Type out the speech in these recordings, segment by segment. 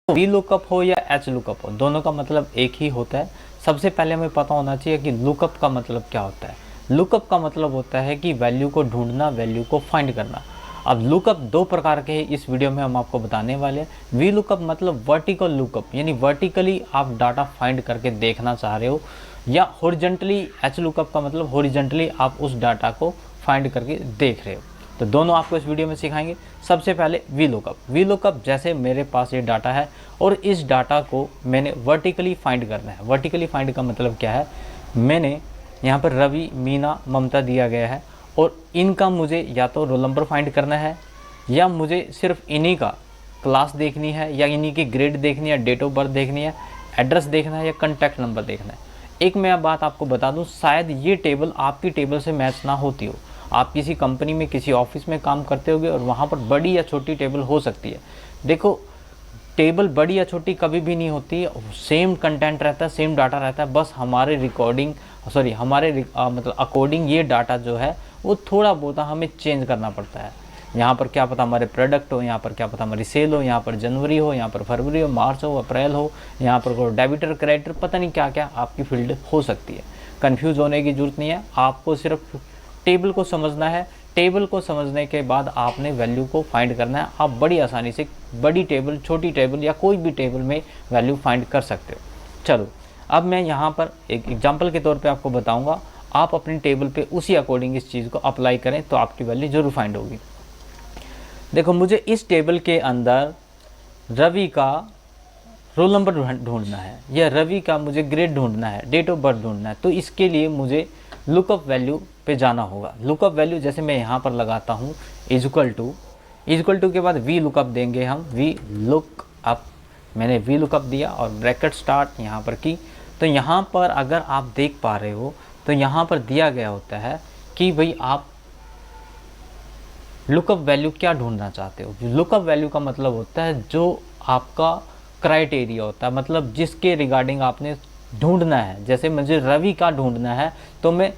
V lookup हो या H lookup हो, दोनों का मतलब एक ही होता है। सबसे पहले हमें पता होना चाहिए कि लुकअप का मतलब क्या होता है। लुकअप का मतलब होता है कि वैल्यू को ढूंढना, वैल्यू को फाइंड करना। अब लुकअप दो प्रकार के हैं, इस वीडियो में हम आपको बताने वाले हैं। वी लुकअप मतलब वर्टिकल लुकअप, यानी वर्टिकली आप डाटा फाइंड करके देखना चाह रहे हो, या हॉरिजॉन्टली एच लुकअप का मतलब हॉरिजॉन्टली आप उस डाटा को फाइंड करके देख रहे हो। तो दोनों आपको इस वीडियो में सिखाएंगे। सबसे पहले वी लुकअप, जैसे मेरे पास ये डाटा है और इस डाटा को मैंने वर्टिकली फाइंड करना है। वर्टिकली फाइंड का मतलब क्या है, मैंने यहाँ पर रवि, मीना, ममता दिया गया है और इनका मुझे या तो रोल नंबर फाइंड करना है, या मुझे सिर्फ इन्हीं का क्लास देखनी है, या इन्हीं की ग्रेड देखनी है, डेट ऑफ बर्थ देखनी है, एड्रेस देखना है, या कॉन्टैक्ट नंबर देखना है। एक मैं बात आपको बता दूं, शायद ये टेबल आपकी टेबल से मैच ना होती हो। आप किसी कंपनी में, किसी ऑफिस में काम करते होगे और वहाँ पर बड़ी या छोटी टेबल हो सकती है। देखो, टेबल बड़ी या छोटी कभी भी नहीं होती, सेम कंटेंट रहता है, सेम डाटा रहता है, बस हमारे मतलब अकॉर्डिंग ये डाटा जो है वो थोड़ा बहुत हमें चेंज करना पड़ता है। यहाँ पर क्या पता हमारे प्रोडक्ट हो, यहाँ पर क्या पता हमारी सेल हो, यहाँ पर जनवरी हो, यहाँ पर फरवरी हो, मार्च हो, अप्रैल हो, यहाँ पर कोई डेबिटर क्रेडिटर, पता नहीं क्या क्या आपकी फील्ड हो सकती है। कन्फ्यूज़ होने की ज़रूरत नहीं है, आपको सिर्फ टेबल को समझना है। टेबल को समझने के बाद आपने वैल्यू को फाइंड करना है। आप बड़ी आसानी से बड़ी टेबल, छोटी टेबल या कोई भी टेबल में वैल्यू फाइंड कर सकते हो। चलो, अब मैं यहाँ पर एक एग्जांपल के तौर पे आपको बताऊँगा। आप अपनी टेबल पे उसी अकॉर्डिंग इस चीज़ को अप्लाई करें तो आपकी वैल्यू ज़रूर फाइंड होगी। देखो, मुझे इस टेबल के अंदर रवि का रोल नंबर ढूंढना है, या रवि का मुझे ग्रेड ढूंढना है, डेट ऑफ बर्थ ढूंढना है। तो इसके लिए मुझे लुकअप वैल्यू पे जाना होगा। लुकअप वैल्यू जैसे मैं यहाँ पर लगाता हूँ इक्वल टू के बाद वी लुकअप देंगे हम, वी लुकअप। मैंने वी लुकअप दिया और ब्रैकेट स्टार्ट यहाँ पर की। तो यहाँ पर अगर आप देख पा रहे हो तो यहाँ पर दिया गया होता है कि भाई आप लुकअप वैल्यू क्या ढूंढना चाहते हो। लुकअप वैल्यू का मतलब होता है जो आपका क्राइटेरिया होता है, मतलब जिसके रिगार्डिंग आपने ढूंढना है। जैसे मुझे रवि का ढूंढना है तो मैं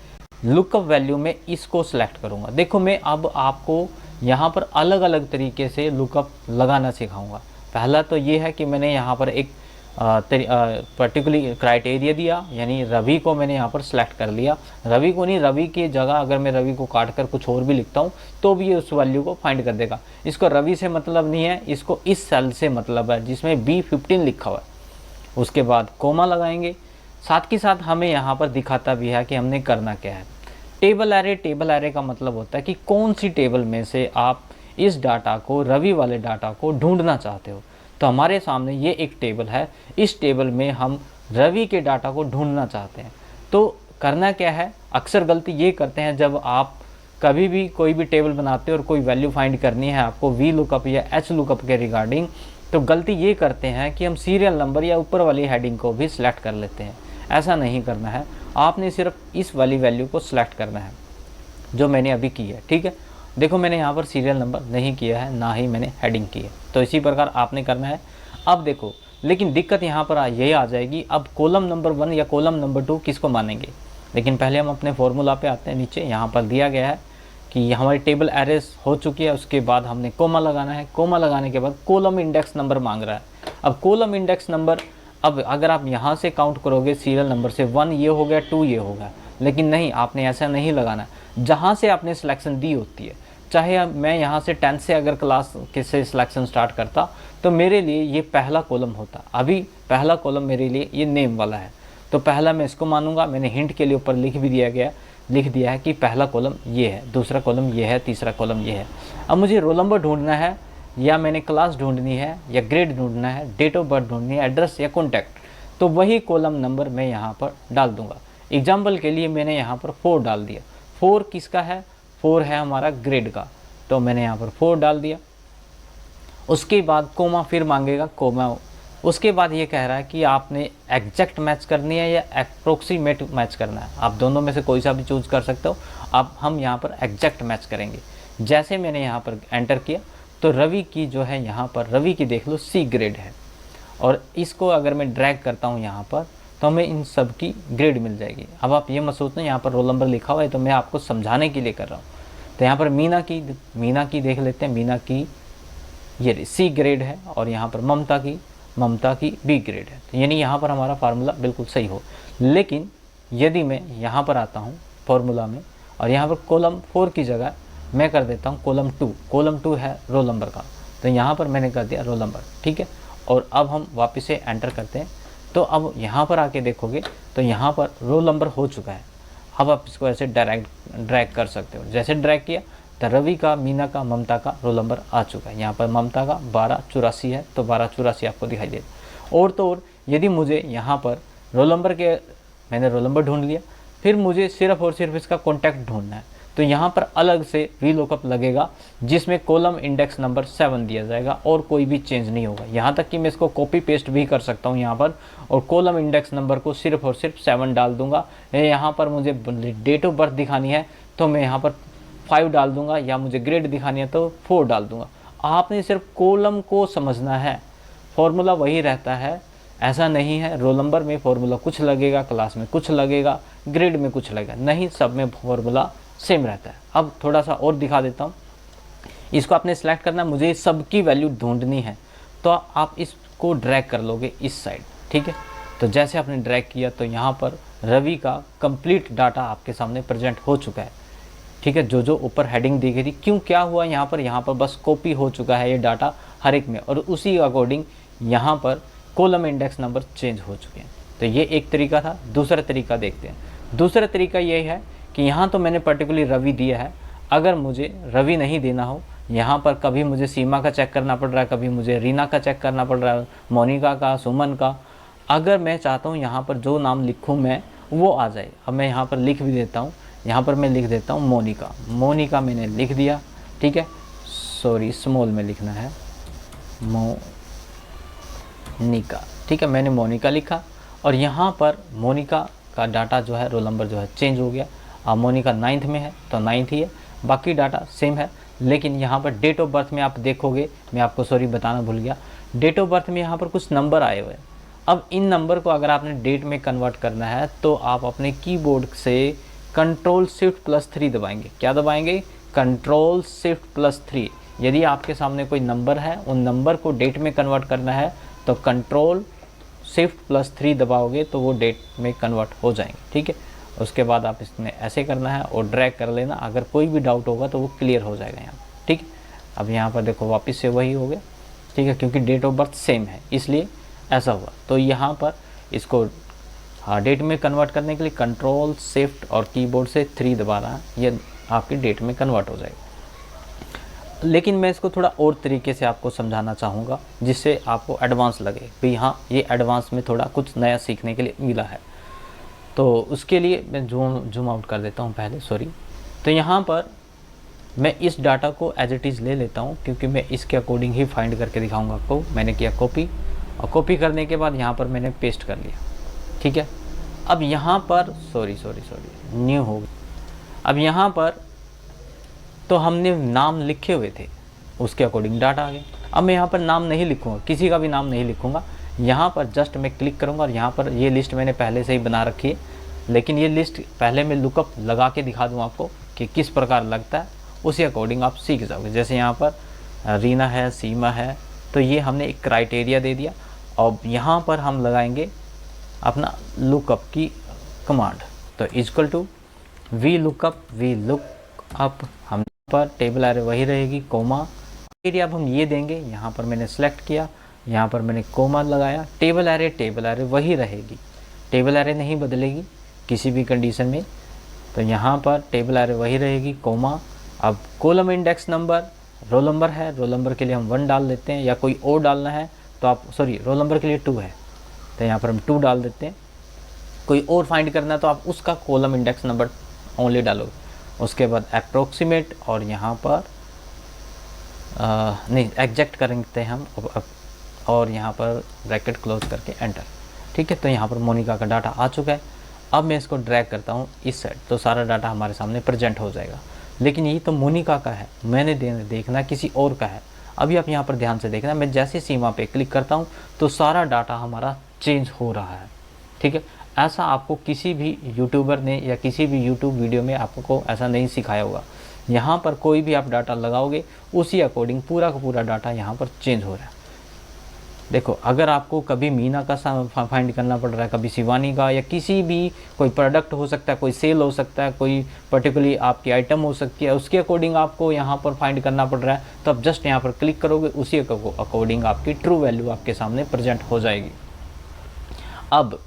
लुकअप वैल्यू में इसको सिलेक्ट करूंगा। देखो, मैं अब आपको यहाँ पर अलग अलग तरीके से लुकअप लगाना सिखाऊंगा। पहला तो ये है कि मैंने यहाँ पर एक पर्टिकुलर क्राइटेरिया दिया, यानी रवि को मैंने यहाँ पर सिलेक्ट कर लिया। रवि को नहीं, रवि की जगह अगर मैं रवि को काट कर कुछ और भी लिखता हूँ तो भी ये उस वैल्यू को फाइंड कर देगा। इसको रवि से मतलब नहीं है, इसको इस सेल से मतलब है जिसमें B15 लिखा हुआ है। उसके बाद कोमा लगाएंगे। साथ के साथ हमें यहाँ पर दिखाता भी है कि हमने करना क्या है। टेबल एरे का मतलब होता है कि कौन सी टेबल में से आप इस डाटा को, रवि वाले डाटा को ढूंढना चाहते हो। तो हमारे सामने ये एक टेबल है, इस टेबल में हम रवि के डाटा को ढूंढना चाहते हैं। तो करना क्या है, अक्सर गलती ये करते हैं जब आप कभी भी कोई भी टेबल बनाते हो और कोई वैल्यू फाइंड करनी है आपको वी लुकअप या एच लुकअप के रिगार्डिंग, तो गलती ये करते हैं कि हम सीरियल नंबर या ऊपर वाली हेडिंग को भी सिलेक्ट कर लेते हैं। ऐसा नहीं करना है, आपने सिर्फ इस वाली वैल्यू को सिलेक्ट करना है जो मैंने अभी की है। ठीक है, देखो मैंने यहाँ पर सीरियल नंबर नहीं किया है, ना ही मैंने हेडिंग की है, तो इसी प्रकार आपने करना है। अब देखो, लेकिन दिक्कत यहाँ पर यही आ जाएगी, अब कॉलम नंबर 1 या कॉलम नंबर 2 किसको मानेंगे। लेकिन पहले हम अपने फॉर्मूला पे आते हैं। नीचे यहाँ पर दिया गया है कि हमारी टेबल एरेस हो चुकी है, उसके बाद हमने कोमा लगाना है। कोमा लगाने के बाद कॉलम इंडेक्स नंबर मांग रहा है। अब कॉलम इंडेक्स नंबर, अब अगर आप यहाँ से काउंट करोगे सीरियल नंबर से 1 ये हो गया, 2 ये हो गया, लेकिन नहीं, आपने ऐसा नहीं लगाना। जहाँ से आपने सिलेक्शन दी होती है, चाहे मैं यहाँ से 10 से अगर क्लास से सिलेक्शन स्टार्ट करता तो मेरे लिए ये पहला कॉलम होता। अभी पहला कॉलम मेरे लिए ये नेम वाला है, तो पहला मैं इसको मानूंगा। मैंने हिंट के लिए ऊपर लिख दिया है कि पहला कॉलम ये है, दूसरा कॉलम ये है, तीसरा कॉलम ये है। अब मुझे रोल नंबर ढूंढना है, या मैंने क्लास ढूंढनी है, या ग्रेड ढूंढना है, डेट ऑफ बर्थ ढूंढनी है, एड्रेस या कॉन्टैक्ट, तो वही कॉलम नंबर मैं यहाँ पर डाल दूंगा। एग्जाम्पल के लिए मैंने यहाँ पर 4 डाल दिया। 4 किसका है, 4 है हमारा ग्रेड का, तो मैंने यहाँ पर 4 डाल दिया। उसके बाद कोमा फिर मांगेगा, कोमा। उसके बाद ये कह रहा है कि आपने एग्जैक्ट मैच करनी है या अप्रोक्सीमेट मैच करना है, आप दोनों में से कोई सा भी चूज़ कर सकते हो। अब हम यहाँ पर एग्जैक्ट मैच करेंगे। जैसे मैंने यहाँ पर एंटर किया तो रवि की जो है, यहाँ पर रवि की देख लो C ग्रेड है, और इसको अगर मैं ड्रैग करता हूँ यहाँ पर तो हमें इन सब की ग्रेड मिल जाएगी। अब आप ये मत सोचना यहाँ पर रोल नंबर लिखा हुआ है, तो मैं आपको समझाने के लिए कर रहा हूँ। तो यहाँ पर मीना की देख लेते हैं। मीना की ये C ग्रेड है, और यहाँ पर ममता की ममता की बी ग्रेड है। तो यानी यहाँ पर हमारा फार्मूला बिल्कुल सही हो। लेकिन यदि मैं यहाँ पर आता हूँ फार्मूला में और यहाँ पर कॉलम 4 की जगह मैं कर देता हूँ कॉलम 2, कॉलम 2 है रोल नंबर का, तो यहाँ पर मैंने कर दिया रोल नंबर, ठीक है। और अब हम वापस से एंटर करते हैं, तो अब यहाँ पर आके देखोगे तो यहाँ पर रोल नंबर हो चुका है। अब आप इसको ऐसे डायरेक्ट ड्रैग कर सकते हो, जैसे ड्रैग किया तो रवि का, मीना का, ममता का रोल नंबर आ चुका है। यहाँ पर ममता का 1284 है, तो 1284 आपको दिखाई देगा। और तो और यदि मुझे यहाँ पर रोल नंबर के, मैंने रोल नंबर ढूंढ लिया, फिर मुझे सिर्फ और सिर्फ इसका कॉन्टैक्ट ढूंढना है, तो यहाँ पर अलग से वी लुकअप लगेगा जिसमें कॉलम इंडेक्स नंबर 7 दिया जाएगा और कोई भी चेंज नहीं होगा। यहाँ तक कि मैं इसको कॉपी पेस्ट भी कर सकता हूँ यहाँ पर, और कॉलम इंडेक्स नंबर को सिर्फ और सिर्फ 7 डाल दूंगा। यहाँ पर मुझे डेट ऑफ बर्थ दिखानी है तो मैं यहाँ पर 5 डाल दूंगा, या मुझे ग्रेड दिखानी है तो 4 डाल दूंगा। आपने सिर्फ कॉलम को समझना है, फॉर्मूला वही रहता है। ऐसा नहीं है रोल नंबर में फॉर्मूला कुछ लगेगा, क्लास में कुछ लगेगा, ग्रेड में कुछ लगेगा, नहीं, सब में फॉर्मूला सेम रहता है। अब थोड़ा सा और दिखा देता हूँ। इसको आपने सेलेक्ट करना है, मुझे सबकी वैल्यू ढूंढनी है, तो आप इसको ड्रैग कर लोगे इस साइड, ठीक है। तो जैसे आपने ड्रैग किया तो यहाँ पर रवि का कंप्लीट डाटा आपके सामने प्रेजेंट हो चुका है, ठीक है। जो जो ऊपर हेडिंग दी गई थी, क्यों क्या हुआ यहाँ पर बस कॉपी हो चुका है ये डाटा हर एक में, और उसी अकॉर्डिंग यहाँ पर कॉलम इंडेक्स नंबर चेंज हो चुके हैं। तो ये एक तरीका था। दूसरा तरीका देखते हैं। दूसरा तरीका ये है कि यहाँ तो मैंने पर्टिकुलरली रवि दिया है, अगर मुझे रवि नहीं देना हो, यहाँ पर कभी मुझे सीमा का चेक करना पड़ रहा है, कभी मुझे रीना का चेक करना पड़ रहा है, मोनिका का, सुमन का, अगर मैं चाहता हूँ यहाँ पर जो नाम लिखूँ मैं वो आ जाए। अब मैं यहाँ पर लिख भी देता हूँ, यहाँ पर मैं लिख देता हूँ मोनिका। मोनिका मैंने लिख दिया, ठीक है, सॉरी स्मॉल में लिखना है, मोनिका, ठीक है, मैंने मोनिका लिखा। और यहाँ पर मोनिका का डाटा जो है, रोल नंबर जो है चेंज हो गया। अब मोनिका 9th में है तो 9th ही है, बाकी डाटा सेम है। लेकिन यहाँ पर डेट ऑफ बर्थ में आप देखोगे, मैं आपको सॉरी बताना भूल गया, डेट ऑफ बर्थ में यहाँ पर कुछ नंबर आए हुए हैं। अब इन नंबर को अगर आपने डेट में कन्वर्ट करना है तो आप अपने कीबोर्ड से Ctrl+Shift+3 दबाएंगे। क्या दबाएंगे? Ctrl+Shift+3। यदि आपके सामने कोई नंबर है, उन नंबर को डेट में कन्वर्ट करना है तो Ctrl+Shift+3 दबाओगे तो वो डेट में कन्वर्ट हो जाएंगे, ठीक है। उसके बाद आप इसमें ऐसे करना है और ड्रैग कर लेना, अगर कोई भी डाउट होगा तो वो क्लियर हो जाएगा यहाँ, ठीक है। अब यहाँ पर देखो वापस से वही हो गया, ठीक है, क्योंकि डेट ऑफ बर्थ सेम है इसलिए ऐसा हुआ। तो यहाँ पर इसको डेट में कन्वर्ट करने के लिए Ctrl Shift और कीबोर्ड से 3 दबाना है, ये आपकी डेट में कन्वर्ट हो जाएगा। लेकिन मैं इसको थोड़ा और तरीके से आपको समझाना चाहूँगा जिससे आपको एडवांस लगे, भाई हाँ ये एडवांस में थोड़ा कुछ नया सीखने के लिए मिला है। तो उसके लिए मैं जूम आउट कर देता हूँ पहले, सॉरी। तो यहाँ पर मैं इस डाटा को एज इट इज़ ले लेता हूँ क्योंकि मैं इसके अकॉर्डिंग ही फाइंड करके दिखाऊँगा आपको। मैंने किया कॉपी, और कॉपी करने के बाद यहाँ पर मैंने पेस्ट कर लिया, ठीक है। अब यहाँ पर सॉरी न्यू हो गया। अब यहाँ पर तो हमने नाम लिखे हुए थे, उसके अकॉर्डिंग डाटा आ गया। अब मैं यहाँ पर नाम नहीं लिखूँगा, किसी का भी नाम नहीं लिखूँगा। यहाँ पर जस्ट मैं क्लिक करूँगा और यहाँ पर ये लिस्ट मैंने पहले से ही बना रखी है, लेकिन ये लिस्ट पहले मैं लुकअप लगा के दिखा दूँ आपको कि किस प्रकार लगता है, उसी अकॉर्डिंग आप सीख जाओगे। जैसे यहाँ पर रीना है, सीमा है, तो ये हमने एक क्राइटेरिया दे दिया। और यहाँ पर हम लगाएंगे अपना लुकअप की कमांड, तो इक्वल टू वी लुकअप हम पर टेबल एरे वही रहेगी, कोमा एरिया अब हम ये देंगे। यहाँ पर मैंने सेलेक्ट किया, यहाँ पर मैंने कोमा लगाया, टेबल एरे वही रहेगी, टेबल एरे नहीं बदलेगी किसी भी कंडीशन में। तो यहाँ पर टेबल एरे वही रहेगी, कोमा। अब column index number, roll number है, रोल नंबर के लिए हम 1 डाल देते हैं, या कोई और डालना है तो आप सॉरी रोल नंबर के लिए 2 है तो यहाँ पर हम 2 डाल देते हैं। कोई और फाइंड करना है तो आप उसका कॉलम इंडेक्स नंबर ओनली डालोगे। उसके बाद अप्रोक्सीमेट, और यहाँ पर नहीं एग्जैक्ट करेंगे हम, और यहाँ पर ब्रैकेट क्लोज करके एंटर, ठीक है। तो यहाँ पर मोनिका का डाटा आ चुका है। अब मैं इसको ड्रैग करता हूँ इस साइड, तो सारा डाटा हमारे सामने प्रेजेंट हो जाएगा। लेकिन ये तो मोनिका का है, मैंने देखना किसी और का है। अभी आप यहाँ पर ध्यान से देखना, मैं जैसे सीमा पे क्लिक करता हूँ तो सारा डाटा हमारा चेंज हो रहा है, ठीक है। ऐसा आपको किसी भी यूट्यूबर ने या किसी भी यूट्यूब वीडियो में आपको ऐसा नहीं सिखाया होगा। यहाँ पर कोई भी आप डाटा लगाओगे उसी अकॉर्डिंग पूरा का पूरा डाटा यहाँ पर चेंज हो रहा है। देखो अगर आपको कभी मीना का फाइंड करना पड़ रहा है, कभी शिवानी का, या किसी भी कोई प्रोडक्ट हो सकता है, कोई सेल हो सकता है, कोई पर्टिकुलरली आपकी आइटम हो सकती है, उसके अकॉर्डिंग आपको यहाँ पर फाइंड करना पड़ रहा है, तो आप जस्ट यहाँ पर क्लिक करोगे, उसी अकॉर्डिंग आपकी ट्रू वैल्यू आपके सामने प्रेजेंट हो जाएगी। अब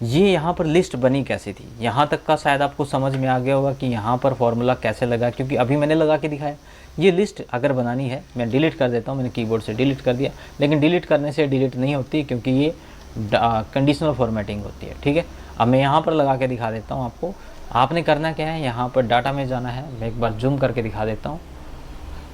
ये यहाँ पर लिस्ट बनी कैसे थी, यहाँ तक का शायद आपको समझ में आ गया होगा कि यहाँ पर फॉर्मूला कैसे लगा, क्योंकि अभी मैंने लगा के दिखाया। ये लिस्ट अगर बनानी है, मैं डिलीट कर देता हूँ, मैंने कीबोर्ड से डिलीट कर दिया, लेकिन डिलीट करने से डिलीट नहीं होती, क्योंकि ये कंडीशनल फॉर्मेटिंग होती है। ठीक है, अब मैं यहाँ पर लगा के दिखा देता हूँ आपको। आपने करना क्या है, यहाँ पर डाटा में जाना है, मैं एक बार जूम करके दिखा देता हूँ।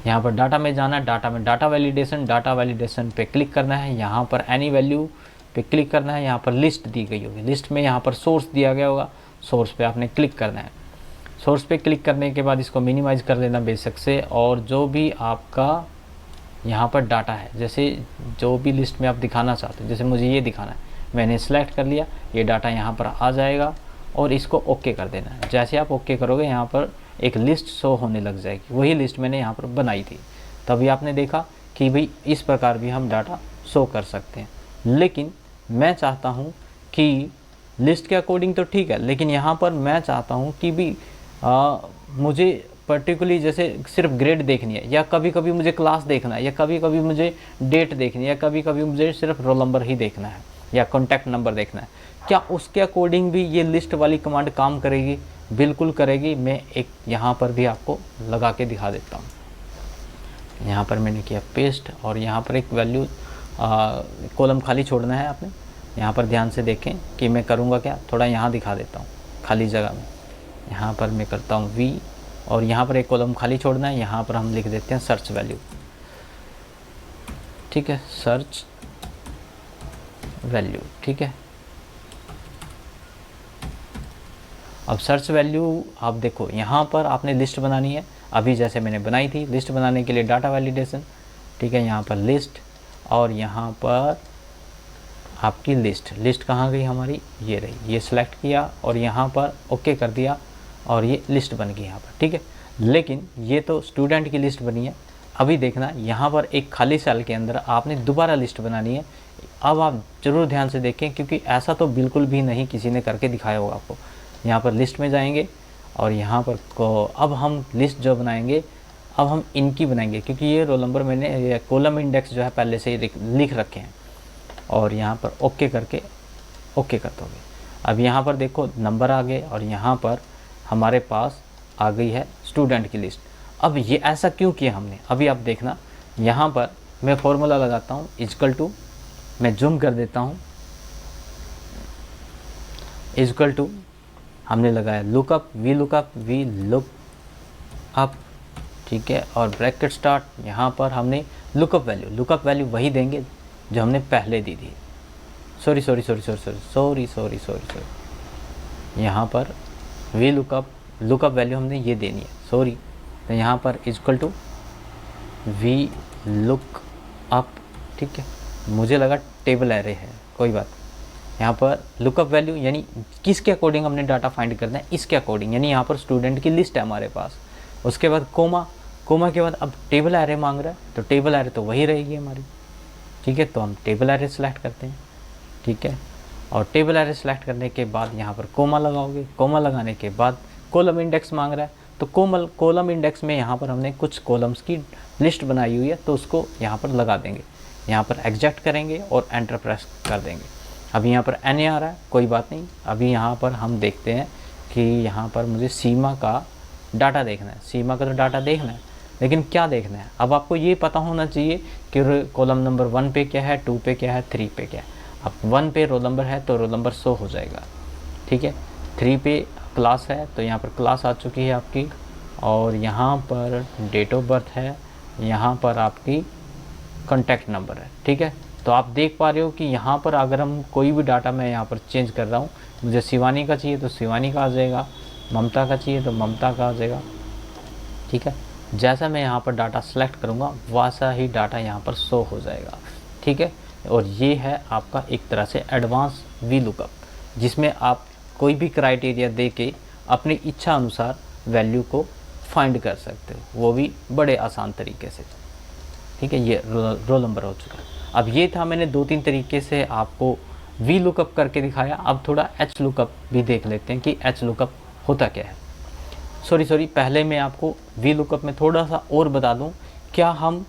यहाँ पर डाटा में जाना है, डाटा में डाटा वैलिडेशन पे क्लिक करना है, यहाँ पर एनी वैल्यू पे क्लिक करना है, यहाँ पर लिस्ट दी गई होगी, लिस्ट में यहाँ पर सोर्स दिया गया होगा, सोर्स पे आपने क्लिक करना है। सोर्स पे क्लिक करने के बाद इसको मिनिमाइज़ कर लेना बेशक से, और जो भी आपका यहाँ पर डाटा है, जैसे जो भी लिस्ट में आप दिखाना चाहते हो, जैसे मुझे ये दिखाना है, मैंने सेलेक्ट कर लिया, ये डाटा यहाँ पर आ जाएगा और इसको ओके कर देना है। जैसे आप ओके करोगे, यहाँ पर एक लिस्ट शो होने लग जाएगी, वही लिस्ट मैंने यहाँ पर बनाई थी। तभी आपने देखा कि भाई इस प्रकार भी हम डाटा शो कर सकते हैं। लेकिन मैं चाहता हूँ कि लिस्ट के अकॉर्डिंग तो ठीक है, लेकिन यहाँ पर मैं चाहता हूँ कि भी मुझे पर्टिकुलरली जैसे सिर्फ ग्रेड देखनी है, या कभी कभी मुझे क्लास देखना है, या कभी कभी मुझे डेट देखनी है, या कभी कभी मुझे सिर्फ रोल नंबर ही देखना है, या कॉन्टैक्ट नंबर देखना है, क्या उसके अकॉर्डिंग भी ये लिस्ट वाली कमांड काम करेगी? बिल्कुल करेगी। मैं एक यहाँ पर भी आपको लगा के दिखा देता हूँ। यहाँ पर मैंने किया पेस्ट, और यहाँ पर एक वैल्यू कॉलम खाली छोड़ना है आपने। यहाँ पर ध्यान से देखें कि मैं करूँगा क्या, थोड़ा यहाँ दिखा देता हूँ खाली जगह में। यहाँ पर मैं करता हूँ V, और यहाँ पर एक कॉलम खाली छोड़ना है, यहाँ पर हम लिख देते हैं सर्च वैल्यू। ठीक है, सर्च वैल्यू। ठीक है, अब सर्च वैल्यू आप देखो, यहाँ पर आपने लिस्ट बनानी है, अभी जैसे मैंने बनाई थी। लिस्ट बनाने के लिए डाटा वैलिडेशन, ठीक है, यहाँ पर लिस्ट, और यहाँ पर आपकी लिस्ट कहाँ गई हमारी, ये रही, ये सिलेक्ट किया और यहाँ पर ओके कर दिया, और ये लिस्ट बन गई यहाँ पर। ठीक है, लेकिन ये तो स्टूडेंट की लिस्ट बनी है। अभी देखना, यहाँ पर एक खाली सेल के अंदर आपने दोबारा लिस्ट बनानी है। अब आप ज़रूर ध्यान से देखें, क्योंकि ऐसा तो बिल्कुल भी नहीं किसी ने करके दिखाया होगा आपको। यहाँ पर लिस्ट में जाएंगे, और यहाँ पर अब हम लिस्ट जो बनाएंगे, अब हम इनकी बनाएंगे, क्योंकि ये रोल नंबर मैंने कॉलम इंडेक्स जो है पहले से ही लिख रखे हैं। और यहाँ पर ओके करके ओके कर दोगे। अब यहाँ पर देखो नंबर आ गए, और यहाँ पर हमारे पास आ गई है स्टूडेंट की लिस्ट। अब ये ऐसा क्यों किया हमने, अभी आप देखना। यहाँ पर मैं फॉर्मूला लगाता हूँ, इक्वल टू, मैं जूम कर देता हूँ, इक्वल टू हमने लगाया लुकअप, वी लुक अप। ठीक है, और ब्रैकेट स्टार्ट, यहाँ पर हमने लुकअप वैल्यू वही देंगे जो हमने पहले दी थी। सॉरी, यहाँ पर वी लुकअप वैल्यू हमने ये देनी है, सॉरी। तो यहाँ पर equal to we look up. ठीक है, मुझे लगा टेबल एरे है, कोई बात। यहाँ पर लुकअप वैल्यू यानी किसके अकॉर्डिंग हमने डाटा फाइंड करना है, इसके अकॉर्डिंग, यानी यहाँ पर स्टूडेंट की लिस्ट है हमारे पास। उसके बाद कोमा के बाद अब टेबल एरे मांग रहा है, तो टेबल एरे तो वही रहेगी हमारी। ठीक है, तो हम टेबल एरे सेलेक्ट करते हैं। ठीक है, और टेबल एरे सेलेक्ट करने के बाद यहाँ पर कोमा लगाओगे। कोमा लगाने के बाद कॉलम इंडेक्स मांग रहा है, तो कॉलम इंडेक्स में यहाँ पर हमने कुछ कॉलम्स की लिस्ट बनाई हुई है, तो उसको यहाँ पर लगा देंगे। यहाँ पर एग्जैक्ट करेंगे और एंटर प्रेस कर देंगे। अभी यहाँ पर NA आ रहा है, कोई बात नहीं। अभी यहाँ पर हम देखते हैं कि यहाँ पर मुझे सीमा का डाटा देखना है। सीमा का तो डाटा देखना है, लेकिन क्या देखना है, अब आपको ये पता होना चाहिए कि कॉलम नंबर 1 पे क्या है, 2 पे क्या है, 3 पे क्या है। अब 1 पे रोल नंबर है तो रोल नंबर शो हो जाएगा। ठीक है, 3 पे क्लास है तो यहाँ पर क्लास आ चुकी है आपकी, और यहाँ पर डेट ऑफ बर्थ है, यहाँ पर आपकी कॉन्टैक्ट नंबर है। ठीक है, तो आप देख पा रहे हो कि यहाँ पर अगर हम कोई भी डाटा मैं यहाँ पर चेंज कर रहा हूँ, मुझे शिवानी का चाहिए तो शिवानी का आ जाएगा, ममता का चाहिए तो ममता का आ जाएगा। ठीक है, जैसा मैं यहाँ पर डाटा सेलेक्ट करूँगा वैसा ही डाटा यहाँ पर शो हो जाएगा। ठीक है, और ये है आपका एक तरह से एडवांस वी लुकअप, जिसमें आप कोई भी क्राइटेरिया दे के अपनी इच्छा अनुसार वैल्यू को फाइंड कर सकते हो, वो भी बड़े आसान तरीके से। ठीक है, ये रोल नंबर हो चुका है। अब ये था, मैंने 2-3 तरीके से आपको वी लुकअप करके दिखाया। अब थोड़ा एच लुकअप भी देख लेते हैं कि एच लुकअप होता क्या है। सॉरी, पहले मैं आपको वी लुकअप में थोड़ा सा और बता दूं, क्या हम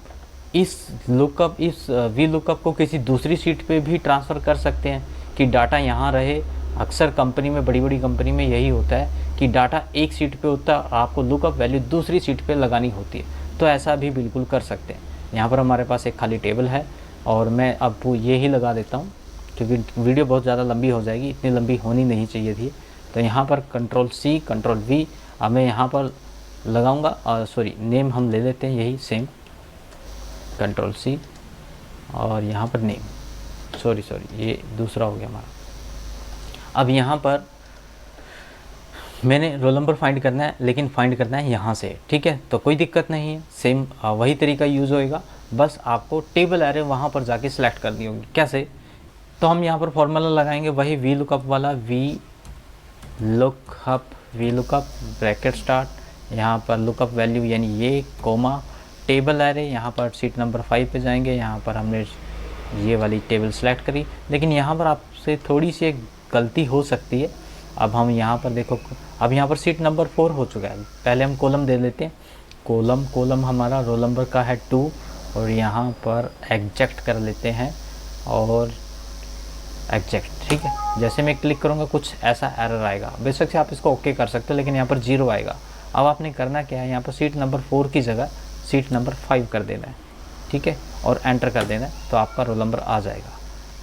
इस वी लुकअप को किसी दूसरी शीट पे भी ट्रांसफ़र कर सकते हैं कि डाटा यहाँ रहे। अक्सर कंपनी में, बड़ी बड़ी कंपनी में यही होता है कि डाटा एक शीट पे होता है और आपको लुकअप वैल्यू दूसरी शीट पे लगानी होती है, तो ऐसा भी बिल्कुल कर सकते हैं। यहाँ पर हमारे पास एक खाली टेबल है और मैं अब ये ही लगा देता हूँ क्योंकि वीडियो बहुत ज़्यादा लंबी हो जाएगी, इतनी लंबी होनी नहीं चाहिए थी। तो यहाँ पर Ctrl+C Ctrl+V, अब मैं यहाँ पर लगाऊंगा और सॉरी नेम हम ले लेते हैं यही सेम, Ctrl+C और यहाँ पर नेम, सॉरी ये दूसरा हो गया हमारा। अब यहाँ पर मैंने रोल नंबर फाइंड करना है, लेकिन फाइंड करना है यहाँ से, ठीक है। तो कोई दिक्कत नहीं है, सेम वही तरीका यूज़ होएगा, बस आपको टेबल एरे वहाँ पर जाके सिलेक्ट करनी होगी। कैसे? तो हम यहाँ पर फॉर्मूला लगाएंगे वही वी लुकअप वाला, वी लुकअप ब्रैकेट स्टार्ट, यहाँ पर लुकअप वैल्यू यानी ये कोमा टेबल एरे, यहाँ पर सीट नंबर 5 पे जाएंगे। यहाँ पर हमने ये वाली टेबल सेलेक्ट करी, लेकिन यहाँ पर आपसे थोड़ी सी एक गलती हो सकती है। अब हम यहाँ पर देखो, अब यहाँ पर सीट नंबर 4 हो चुका है। पहले हम कॉलम दे लेते हैं, कॉलम हमारा रोल नंबर का है 2 और यहाँ पर एग्जैक्ट कर लेते हैं और एग्जैक्ट, ठीक है। जैसे मैं क्लिक करूँगा कुछ ऐसा एरर आएगा, बेशक से आप इसको ओके कर सकते हो, लेकिन यहाँ पर 0 आएगा। अब आपने करना क्या है, यहाँ पर सीट नंबर 4 की जगह सीट नंबर 5 कर देना है, ठीक है, और एंटर कर देना है, तो आपका रोल नंबर आ जाएगा।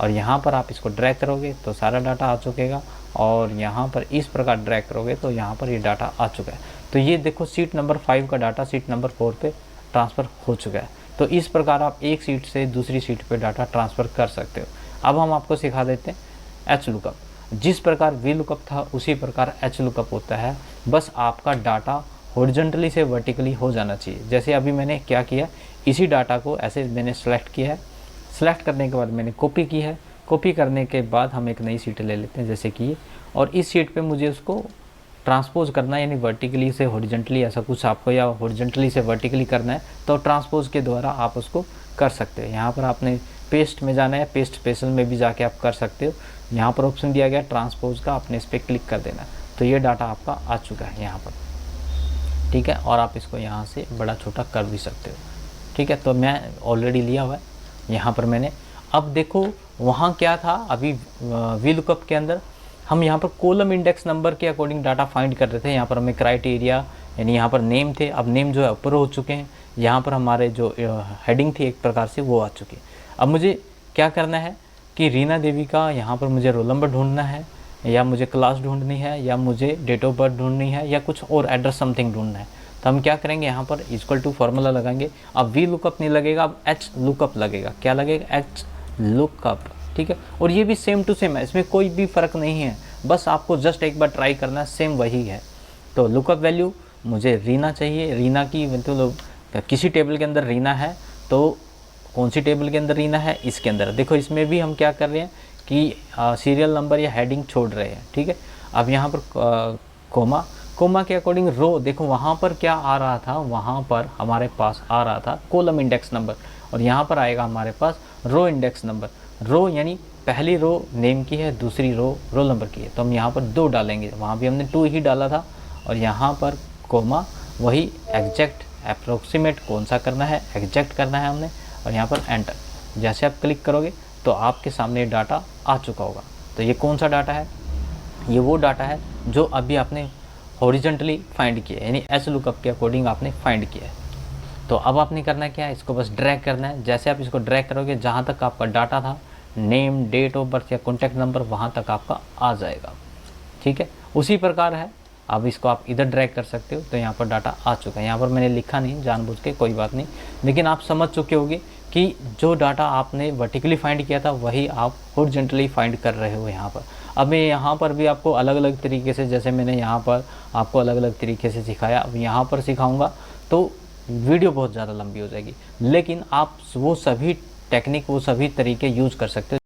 और यहाँ पर आप इसको ड्रैग करोगे तो सारा डाटा आ चुकेगा, और यहाँ पर इस प्रकार ड्रैग करोगे तो यहाँ पर ये डाटा आ चुका है। तो ये देखो सीट नंबर 5 का डाटा सीट नंबर 4 पे ट्रांसफ़र हो चुका है। तो इस प्रकार आप एक सीट से दूसरी सीट पे डाटा ट्रांसफ़र कर सकते हो। अब हम आपको सिखा देते हैं एच लुकअप। जिस प्रकार वी लुकअप था उसी प्रकार एच लुकअप होता है, बस आपका डाटा हॉरिजॉन्टली से वर्टिकली हो जाना चाहिए। जैसे अभी मैंने क्या किया, इसी डाटा को ऐसे मैंने सेलेक्ट किया है, सेलेक्ट करने के बाद मैंने कॉपी की है। कॉपी करने के बाद हम एक नई सीट ले लेते हैं जैसे कि ये, और इस सीट पे मुझे उसको ट्रांसपोज करना है, यानी वर्टिकली से हॉरिजॉन्टली, ऐसा कुछ आपको, या हॉरिजॉन्टली से वर्टिकली करना है तो ट्रांसपोज के द्वारा आप उसको कर सकते हो। यहाँ पर आपने पेस्ट में जाना है, पेस्ट स्पेशल में भी जाके आप कर सकते हो। यहाँ पर ऑप्शन दिया गया ट्रांसपोज का, आपने इस पर क्लिक कर देना, तो ये डाटा आपका आ चुका है यहाँ पर, ठीक है। और आप इसको यहाँ से बड़ा छोटा कर भी सकते हो, ठीक है। तो मैं ऑलरेडी लिया हुआ है यहाँ पर मैंने। अब देखो वहाँ क्या था, अभी वी लुकअप के अंदर हम यहाँ पर कॉलम इंडेक्स नंबर के अकॉर्डिंग डाटा फाइंड कर रहे थे। यहाँ पर हमें क्राइटेरिया, यानी यहाँ पर नेम थे, अब नेम जो है ऊपर हो चुके हैं। यहाँ पर हमारे जो हेडिंग थी एक प्रकार से वो आ चुकी है। अब मुझे क्या करना है कि रीना देवी का यहाँ पर मुझे रोल नंबर ढूंढना है, या मुझे क्लास ढूंढनी है, या मुझे डेट ऑफ बर्थ ढूंढनी है, या कुछ और एड्रेस समथिंग ढूंढना है। तो हम क्या करेंगे, यहाँ पर इक्वल टू फार्मूला लगाएंगे। अब वी लुकअप नहीं लगेगा, अब एच लुकअप लगेगा। क्या लगेगा? एच लुकअप, ठीक है। और ये भी सेम टू सेम है, इसमें कोई भी फ़र्क नहीं है, बस आपको जस्ट एक बार ट्राई करना है, सेम वही है। तो लुकअप वैल्यू मुझे रीना चाहिए, रीना की मतलब किसी टेबल के अंदर रीना है, तो कौन सी टेबल के अंदर रीना है, इसके अंदर। देखो इसमें भी हम क्या कर रहे हैं कि सीरियल नंबर या हेडिंग छोड़ रहे हैं, ठीक है। अब यहाँ पर कोमा के अकॉर्डिंग रो, देखो वहाँ पर क्या आ रहा था, वहाँ पर हमारे पास आ रहा था कॉलम इंडेक्स नंबर, और यहाँ पर आएगा हमारे पास रो इंडेक्स नंबर। रो यानी पहली रो नेम की है, दूसरी रो रोल नंबर की है, तो हम यहाँ पर 2 डालेंगे। वहाँ भी हमने 2 ही डाला था, और यहाँ पर कोमा वही एग्जैक्ट अप्रोक्सीमेट कौन सा करना है, एग्जैक्ट करना है हमने, और यहाँ पर एंटर। जैसे आप क्लिक करोगे तो आपके सामने डाटा आ चुका होगा। तो ये कौन सा डाटा है? ये वो डाटा है जो अभी आपने हॉरिजॉन्टली फाइंड किया, यानी एच लुकअप के अकॉर्डिंग आपने फाइंड किया है। तो अब आपने करना क्या है, इसको बस ड्रैग करना है। जैसे आप इसको ड्रैग करोगे, जहाँ तक आपका डाटा था, नेम, डेट ऑफ बर्थ या कॉन्टैक्ट नंबर, वहाँ तक आपका आ जाएगा, ठीक है। उसी प्रकार है, अब इसको आप इधर ड्रैग कर सकते हो, तो यहाँ पर डाटा आ चुका है। यहाँ पर मैंने लिखा नहीं जानबूझ के, कोई बात नहीं, लेकिन आप समझ चुके होंगे कि जो डाटा आपने वर्टिकली फाइंड किया था वही आप हॉरिजॉन्टली फाइंड कर रहे हो यहाँ पर। अब मैं यहाँ पर भी आपको अलग अलग तरीके से, जैसे मैंने यहाँ पर आपको अलग अलग तरीके से सिखाया, अब यहाँ पर सिखाऊंगा तो वीडियो बहुत ज़्यादा लंबी हो जाएगी, लेकिन आप वो सभी टेक्निक, वो सभी तरीके यूज़ कर सकते हो।